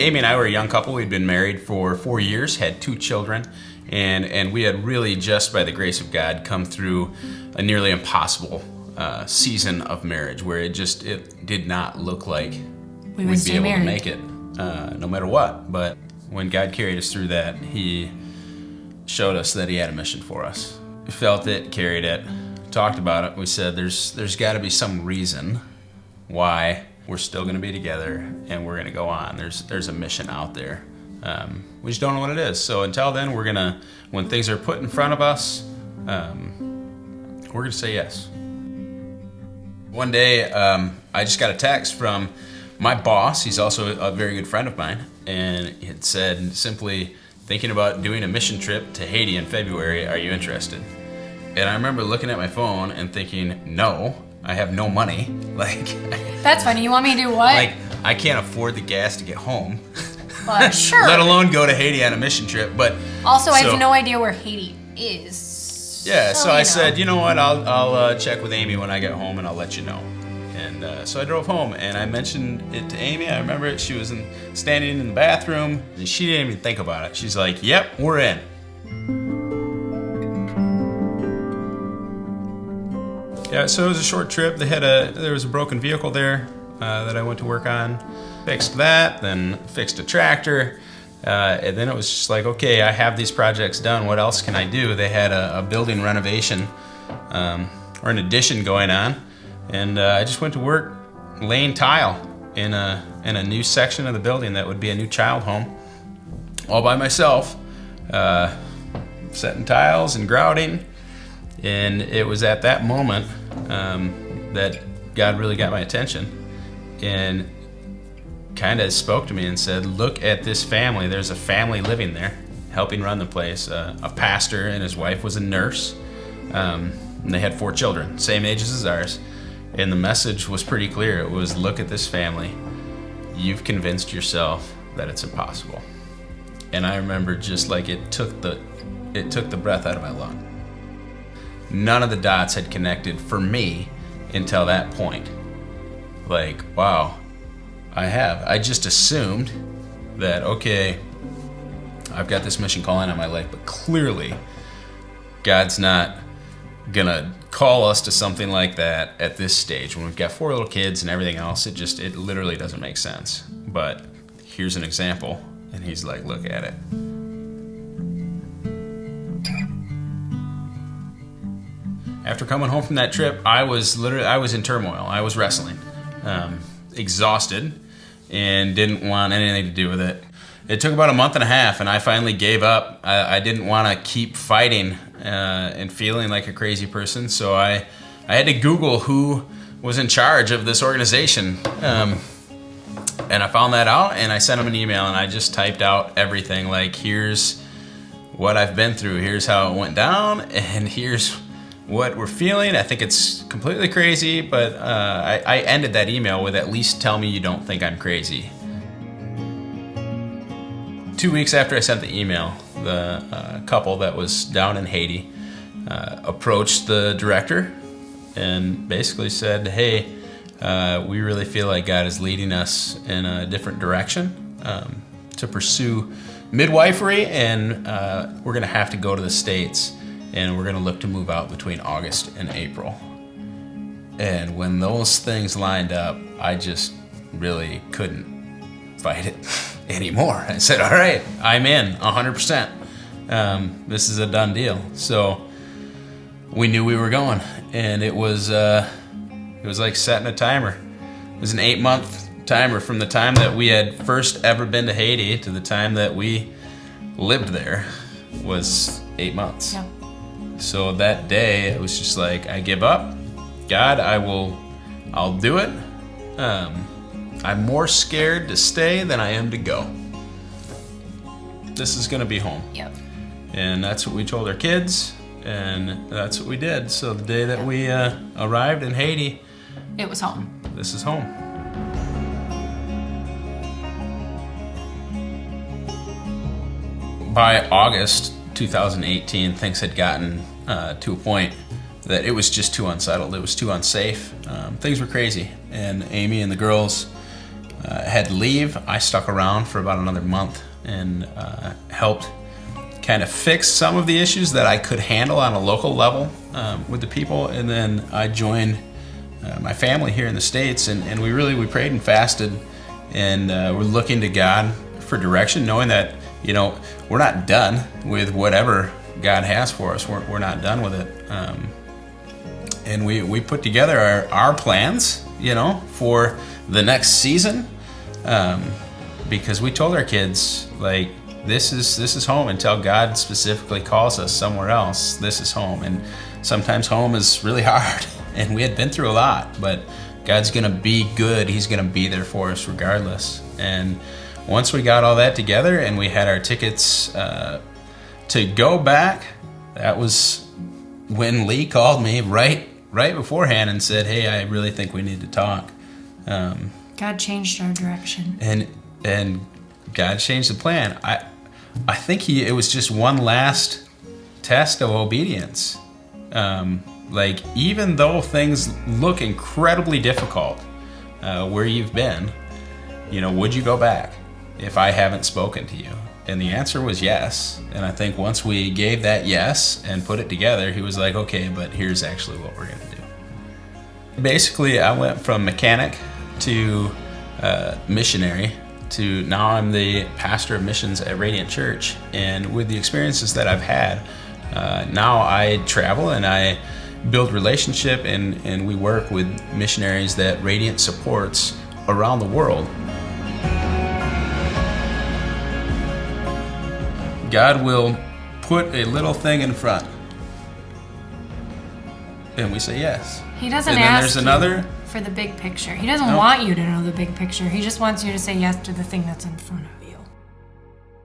Amy and I were a young couple. We'd been married for 4 years, had 2 children, and we had really, just by the grace of God, come through a nearly impossible season of marriage where it did not look like we'd be able to make it no matter what. But when God carried us through that, He showed us that He had a mission for us. We felt it, carried it, talked about it. We said there's got to be some reason why we're still going to be together and we're going to go on. There's a mission out there. We just don't know what it is. So until then, when things are put in front of us, we're going to say yes. One day, I just got a text from my boss. He's also a very good friend of mine, and it said simply, "Thinking about doing a mission trip to Haiti in February. Are you interested?" And I remember looking at my phone and thinking, no, I have no money. That's funny. You want me to do what? I can't afford the gas to get home. But sure. Let alone go to Haiti on a mission trip. But also, I have no idea where Haiti is. Yeah, so I said, you know what? I'll check with Amy when I get home, and I'll let you know. And so I drove home, and I mentioned it to Amy. I remember she was standing in the bathroom, and she didn't even think about it. She's like, "Yep, we're in." Yeah, so it was a short trip. There was a broken vehicle there that I went to work on. Fixed that, then fixed a tractor. And then it was just like, okay, I have these projects done. What else can I do? They had a building renovation or an addition going on. And I just went to work laying tile in a new section of the building that would be a new child home, all by myself, setting tiles and grouting. And it was at that moment that God really got my attention and kind of spoke to me and said, "Look at this family. There's a family living there, helping run the place. A pastor and his wife was a nurse. And they had 4 children, same ages as ours. And the message was pretty clear. It was, look at this family. You've convinced yourself that it's impossible." And I remember just like it took the breath out of my lung. None of the dots had connected for me until that point. Like, wow, I just assumed that, okay, I've got this mission calling on my life, but clearly God's not gonna call us to something like that at this stage when we've got 4 little kids and everything else. It literally doesn't make sense. But here's an example, and He's like, look at it. After coming home from that trip, I was in turmoil. I was wrestling, exhausted, and didn't want anything to do with it. It took about a month and a half, and I finally gave up. I didn't want to keep fighting and feeling like a crazy person, so I had to Google who was in charge of this organization. And I found that out, and I sent him an email, and I just typed out everything, like, here's what I've been through, here's how it went down, and here's what we're feeling. I think it's completely crazy, but I ended that email with, at least tell me you don't think I'm crazy. 2 weeks after I sent the email, the couple that was down in Haiti approached the director and basically said, "Hey, we really feel like God is leading us in a different direction to pursue midwifery, and we're going to have to go to the States, and we're going to look to move out between August and April." And when those things lined up, I just really couldn't fight it anymore. I said, all right, I'm in 100%. This is a done deal. So we knew we were going, and it was like setting a timer. It was an 8-month timer from the time that we had first ever been to Haiti to the time that we lived there was 8 months. Yeah. So that day, it was just like, I give up. God, I'll do it. I'm more scared to stay than I am to go. This is going to be home. Yep. And that's what we told our kids, and that's what we did. So the day that we arrived in Haiti, it was home. This is home. By August 2018, things had gotten to a point that it was just too unsettled. It was too unsafe. Things were crazy, and Amy and the girls had to leave, I stuck around for about another month and helped kind of fix some of the issues that I could handle on a local level with the people. And then I joined my family here in the States, and we prayed and fasted, and we're looking to God for direction, knowing that, you know, we're not done with whatever God has for us. We're not done with it. And we put together our plans, you know, for the next season, because we told our kids, like, this is home until God specifically calls us somewhere else. This is home. And sometimes home is really hard, and we had been through a lot, but God's gonna be good. He's gonna be there for us regardless. And once we got all that together and we had our tickets to go back, that was when Lee called me right beforehand and said, "Hey, I really think we need to talk." God changed our direction. And God changed the plan. I think it was just one last test of obedience. Like, even though things look incredibly difficult where you've been, you know, would you go back if I haven't spoken to you? And the answer was yes. And I think once we gave that yes and put it together, he was like, okay, but here's actually what we're going to do. Basically, I went from mechanic to missionary to now I'm the pastor of missions at Radiant Church. And with the experiences that I've had, now I travel and I build relationship and we work with missionaries that Radiant supports around the world. God will put a little thing in front, and we say yes. He doesn't and then ask there's another you for the big picture. He doesn't want you to know the big picture. He just wants you to say yes to the thing that's in front of you.